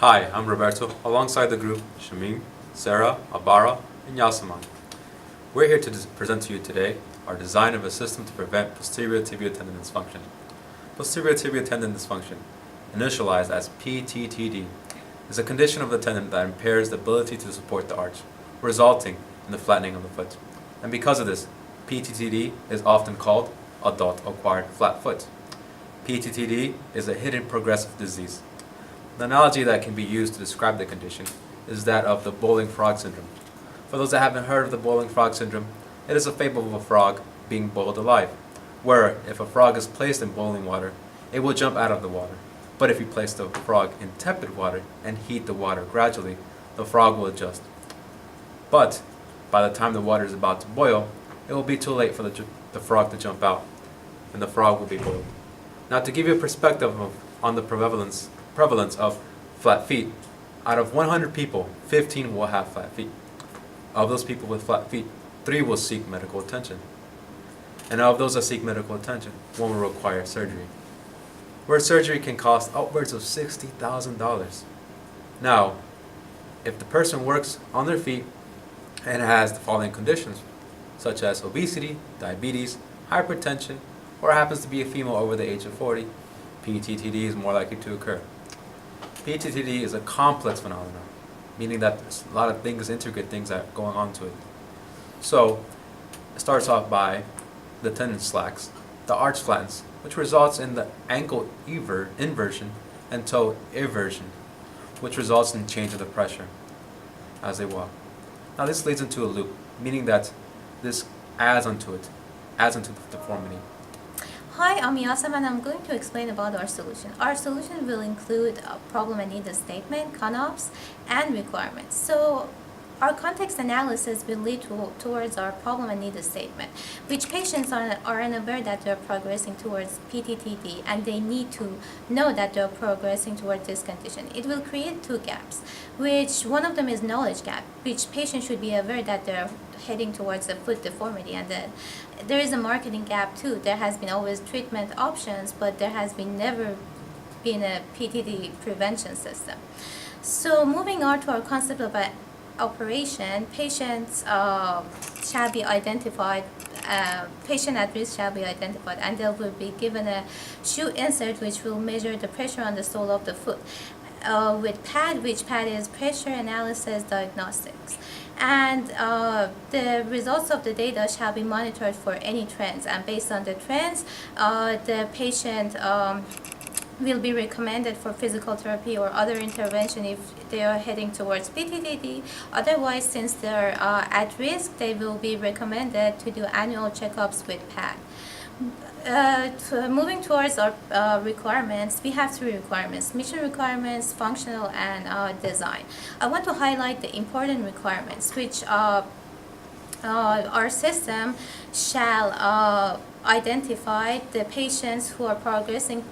Hi, I'm Roberto, alongside the group Shamim, Sarah, Albaraa, and Yasaman. We're here to present to you today our design of a system to prevent posterior tibial tendon dysfunction. Posterior tibial tendon dysfunction, initialized as PTTD, is a condition of the tendon that impairs the ability to support the arch, resulting in the flattening of the foot. And because of this, PTTD is often called adult-acquired flat foot. PTTD is a hidden progressive disease. The analogy that can be used to describe the condition is that of the boiling frog syndrome. For those that haven't heard of the boiling frog syndrome, it is a fable of a frog being boiled alive, where if a frog is placed in boiling water, it will jump out of the water. But if you place the frog in tepid water and heat the water gradually, the frog will adjust. But by the time the water is about to boil, it will be too late for the frog to jump out, and the frog will be boiled. Now, to give you a perspective on the prevalence of flat feet, out of 100 people, 15 will have flat feet. Of those people with flat feet, 3 will seek medical attention. And of those that seek medical attention, 1 will require surgery, where surgery can cost upwards of $60,000. Now, if the person works on their feet and has the following conditions, such as obesity, diabetes, hypertension, or happens to be a female over the age of 40, PTTD is more likely to occur. PTTD is a complex phenomenon, meaning that there's a lot of things, intricate things that are going on to it. So, it starts off by the tendon slacks, the arch flattens, which results in the ankle inversion and toe eversion, which results in change of the pressure as they walk. Now this leads into a loop, meaning that this adds onto the deformity. Hi, I'm Yasaman and I'm going to explain about our solution. Our solution will include a problem and need statement, CONOPS, and requirements. So our context analysis will lead towards our problem and need statement, which patients are unaware that they're progressing towards PTTD and they need to know that they're progressing towards this condition. It will create 2 gaps, which one of them is knowledge gap, which patients should be aware that they're heading towards a foot deformity, and then there is a marketing gap too. There has been always treatment options, but there has never been a PTD prevention system. So moving on to our concept of an operation, patients shall be identified, patient at risk shall be identified, and they will be given a shoe insert which will measure the pressure on the sole of the foot with pad, which pad is pressure analysis diagnostics. And the results of the data shall be monitored for any trends, and based on the trends, the patient will be recommended for physical therapy or other intervention if they are heading towards PTTD. Otherwise, since they're at risk, they will be recommended to do annual checkups with PAD. Moving towards our requirements, we have 3 requirements: mission requirements, functional, and design. I want to highlight the important requirements, which our system shall identify the patients who are progressing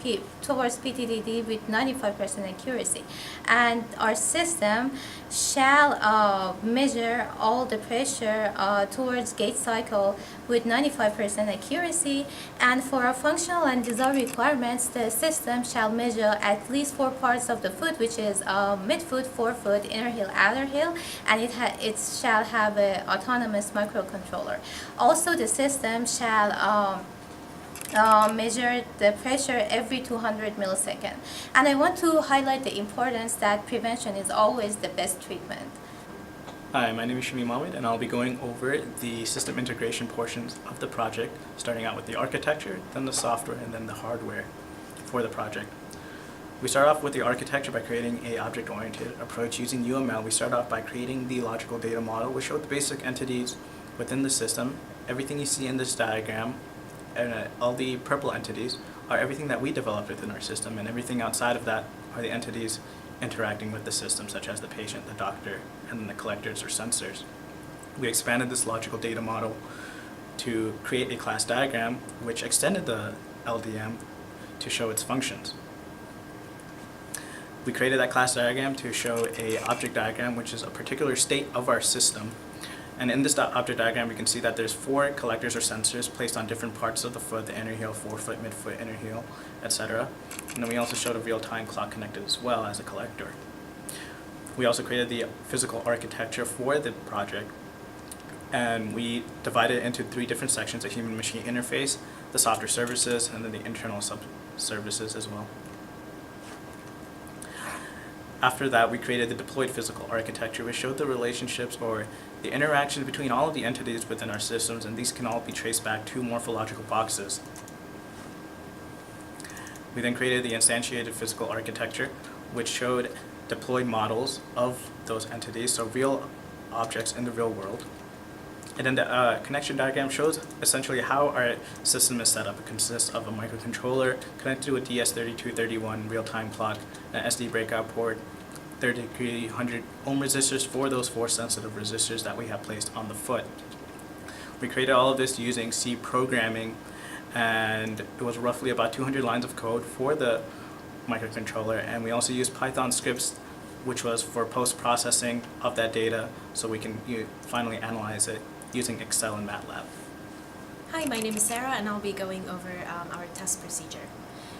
towards PTTD with 95% accuracy, and our system shall measure all the pressure towards gait cycle with 95% accuracy. And for our functional and design requirements, the system shall measure at least 4 parts of the foot, which is midfoot, forefoot, inner heel, outer heel, and it shall have an autonomous microcontroller. Also, the system shall measure the pressure every 200 milliseconds. And I want to highlight the importance that prevention is always the best treatment. Hi, my name is Shamim Ahmed, and I'll be going over the system integration portions of the project, starting out with the architecture, then the software, and then the hardware for the project. We start off with the architecture by creating an object-oriented approach using UML. We start off by creating the logical data model, which shows the basic entities within the system. Everything you see in this diagram, and all the purple entities, are everything that we developed within our system, and everything outside of that are the entities interacting with the system, such as the patient, the doctor, and then the collectors or sensors. We expanded this logical data model to create a class diagram, which extended the LDM to show its functions. We created that class diagram to show an object diagram, which is a particular state of our system. And in this object diagram, we can see that there's 4 collectors or sensors placed on different parts of the foot: the inner heel, forefoot, midfoot, inner heel, etc. And then we also showed a real-time clock connected as well as a collector. We also created the physical architecture for the project, and we divided it into 3 different sections: a human-machine interface, the software services, and then the internal sub-services as well. After that, we created the deployed physical architecture, which showed the relationships or the interactions between all of the entities within our systems, and these can all be traced back to morphological boxes. We then created the instantiated physical architecture, which showed deployed models of those entities, so real objects in the real world. And then the connection diagram shows essentially how our system is set up. It consists of a microcontroller connected to a DS3231 real-time clock, an SD breakout port, 3300 ohm resistors for those force-sensitive resistors that we have placed on the foot. We created all of this using C programming, and it was roughly about 200 lines of code for the microcontroller, and we also used Python scripts, which was for post-processing of that data, so we can finally analyze it using Excel and MATLAB. Hi, my name is Sarah, and I'll be going over our test procedure.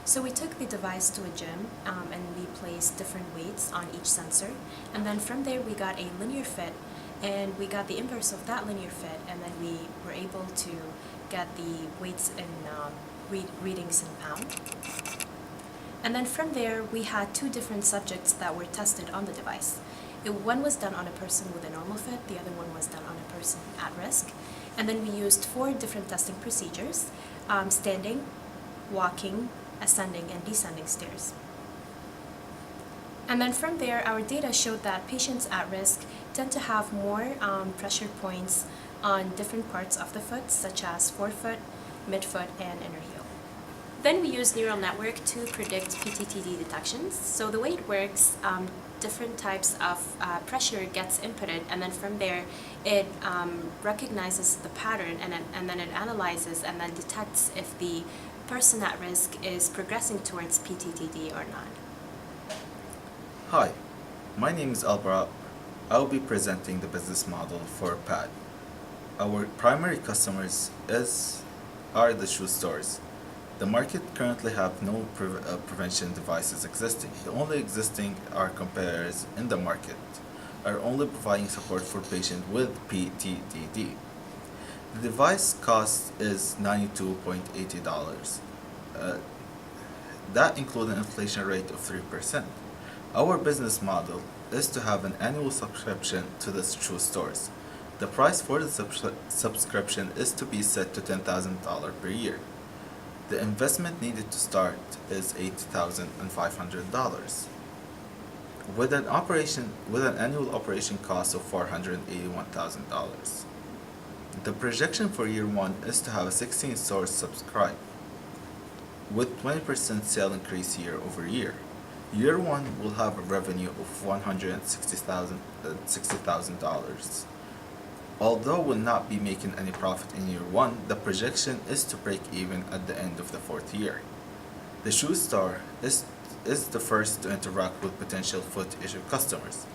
So we took the device to a gym, and we placed different weights on each sensor, and then from there we got a linear fit, and we got the inverse of that linear fit, and then we were able to get the weights in readings in pound. And then from there, we had 2 different subjects that were tested on the device. One was done on a person with a normal fit, the other one was done on a person at risk. And then we used 4 different testing procedures: standing, walking, ascending, and descending stairs. And then from there, our data showed that patients at risk tend to have more pressure points on different parts of the foot, such as forefoot, midfoot, and inner heel. Then we use neural network to predict PTTD detections. So the way it works, different types of pressure gets inputted, and then from there it recognizes the pattern, and then it analyzes and then detects if the person at risk is progressing towards PTTD or not. Hi, my name is Albaraa. I will be presenting the business model for PAD. Our primary customers are the shoe stores. The market currently have no prevention devices existing. The only existing are competitors in the market are only providing support for patients with PTTD. The device cost is $92.80. That includes an inflation rate of 3%. Our business model is to have an annual subscription to the shoe stores. The price for the subscription is to be set to $10,000 per year. The investment needed to start is $8,500. With an annual operation cost of $481,000. The projection for year 1 is to have a 16 stores subscribe, with 20% sale increase year over year. Year 1 will have a revenue of $160,000. Although will not be making any profit in year 1, the projection is to break even at the end of the 4th year. The shoe store is the first to interact with potential foot issue customers.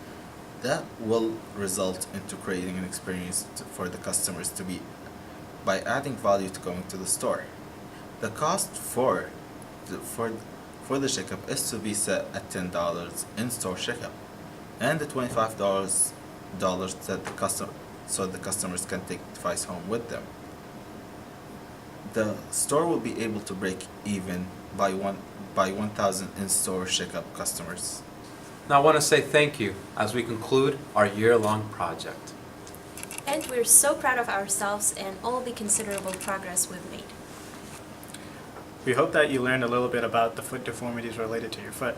That will result into creating an experience for the customers to be by adding value to going to the store. The cost for the checkup is to be set at $10 in-store checkup, and the $25 that the customers can take the device home with them. The store will be able to break even by 1,000 in-store checkup customers. Now I want to say thank you as we conclude our year-long project. And we're so proud of ourselves and all the considerable progress we've made. We hope that you learned a little bit about the foot deformities related to your foot.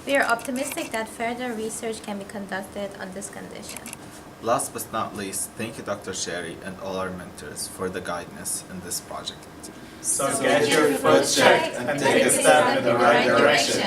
We are optimistic that further research can be conducted on this condition. Last but not least, thank you Dr. Sherry and all our mentors for the guidance in this project. So get your foot checked and take a step in the right direction.